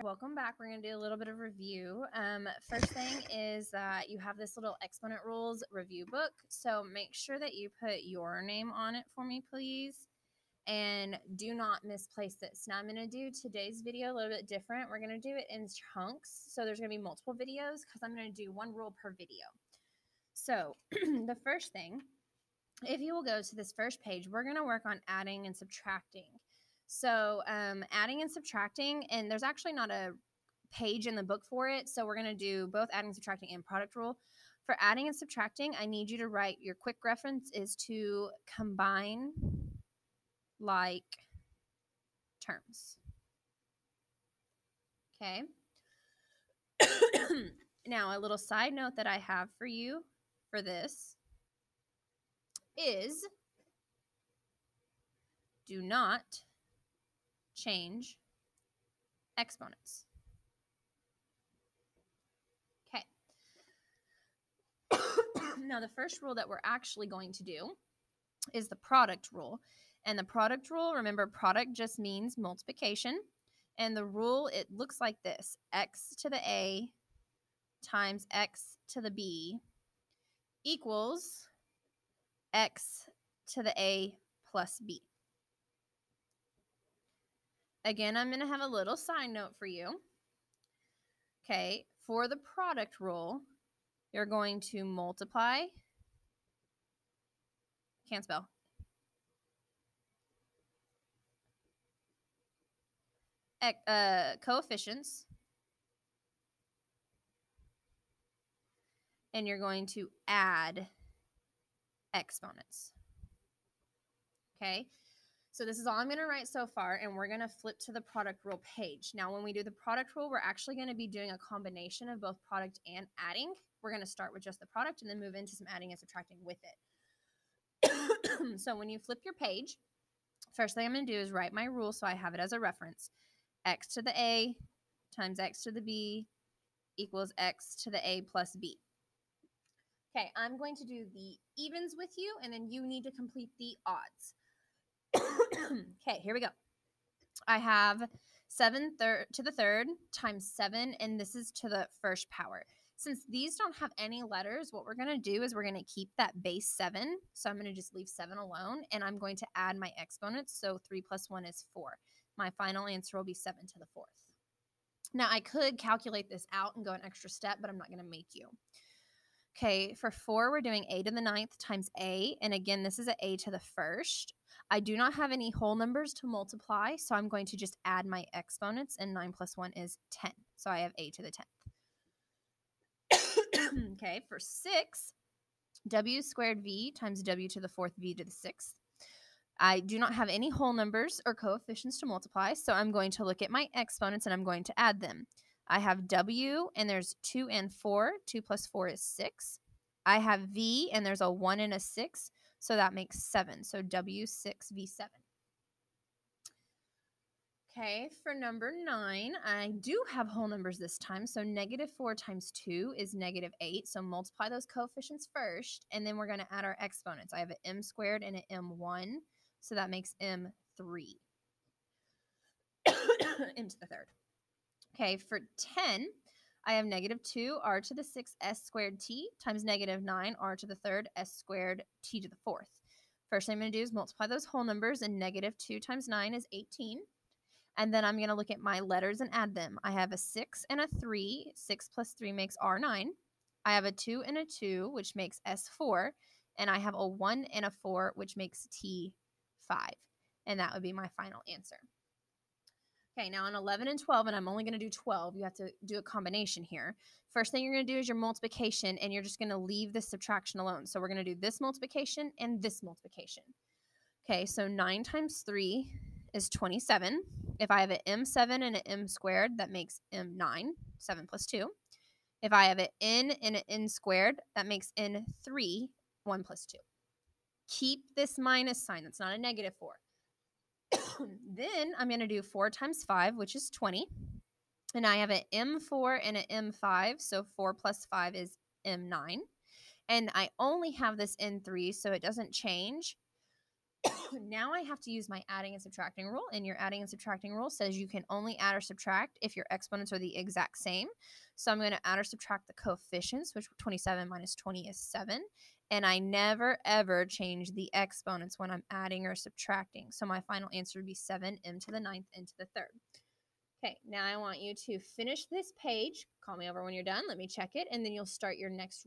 Welcome back. We're going to do a little bit of review. First thing is that you have this little Exponent Rules review book. So make sure that you put your name on it for me, please. And do not misplace this. Now I'm going to do today's video a little bit different. We're going to do it in chunks. So there's going to be multiple videos because I'm going to do one rule per video. So the first thing, if you will go to this first page, we're going to work on adding and subtracting. So adding and subtracting, and there's actually not a page in the book for it. So we're going to do both adding, subtracting, and product rule. For adding and subtracting, I need you to write your quick reference is to combine like terms. Okay. Now, a little side note that I have for you for this is do not change exponents. Okay. Now, the first rule that we're actually going to do is the product rule. And the product rule, remember, product just means multiplication. And the rule, it looks like this. X to the A times X to the B equals X to the A plus B. Again, I'm going to have a little side note for you. Okay, for the product rule, you're going to multiply. Can't spell. Coefficients. And you're going to add exponents. Okay, so this is all I'm going to write so far, and we're going to flip to the product rule page. Now, when we do the product rule, we're actually going to be doing a combination of both product and adding. We're going to start with just the product and then move into some adding and subtracting with it. So when you flip your page, first thing I'm going to do is write my rule so I have it as a reference. X to the A times X to the B equals X to the A plus B. Okay, I'm going to do the evens with you, and then you need to complete the odds. Okay, here we go. I have 7 to the third times 7, and this is to the first power. Since these don't have any letters, what we're going to do is we're going to keep that base 7. So I'm going to just leave 7 alone, and I'm going to add my exponents. So 3 plus 1 is 4. My final answer will be 7 to the 4th. Now, I could calculate this out and go an extra step, but I'm not going to make you. Okay, for 4, we're doing a to the 9th times a. And again, this is a to the 1st. I do not have any whole numbers to multiply, so I'm going to just add my exponents, and 9 plus 1 is 10. So I have a to the 10th. Okay, for 6, w squared v times w to the 4th v to the 6th. I do not have any whole numbers or coefficients to multiply, so I'm going to look at my exponents and I'm going to add them. I have w, and there's 2 and 4. 2 plus 4 is 6. I have v, and there's a 1 and a 6, so that makes 7. So w6v7. Okay, for number 9, I do have whole numbers this time, so negative 4 times 2 is negative 8. So multiply those coefficients first, and then we're going to add our exponents. I have an m squared and an m1, so that makes m3. m to the 3rd. Okay, for 10, I have negative 2 r to the 6th s squared t times negative 9 r to the 3rd s squared t to the 4th. First thing I'm going to do is multiply those whole numbers, and negative 2 times 9 is 18. And then I'm going to look at my letters and add them. I have a 6 and a 3. 6 plus 3 makes R9. I have a 2 and a 2, which makes S4. And I have a 1 and a 4, which makes T5. And that would be my final answer. Okay, now on 11 and 12, and I'm only going to do 12, you have to do a combination here. First thing you're going to do is your multiplication, and you're just going to leave the subtraction alone. So we're going to do this multiplication and this multiplication. Okay, so 9 times 3 is 27. If I have an m7 and an m squared, that makes m9, 7 plus 2. If I have an n and an n squared, that makes n3, 1 plus 2. Keep this minus sign. That's not a negative 4. Then I'm going to do 4 times 5, which is 20. And I have an m4 and an m5, so 4 plus 5 is m9. And I only have this n3, so it doesn't change. Now I have to use my adding and subtracting rule, and your adding and subtracting rule says you can only add or subtract if your exponents are the exact same. So I'm going to add or subtract the coefficients, which 27 minus 20 is 7. And I never, ever change the exponents when I'm adding or subtracting. So my final answer would be 7m to the 9th n to the 3rd. Okay, now I want you to finish this page. Call me over when you're done. Let me check it, and then you'll start your next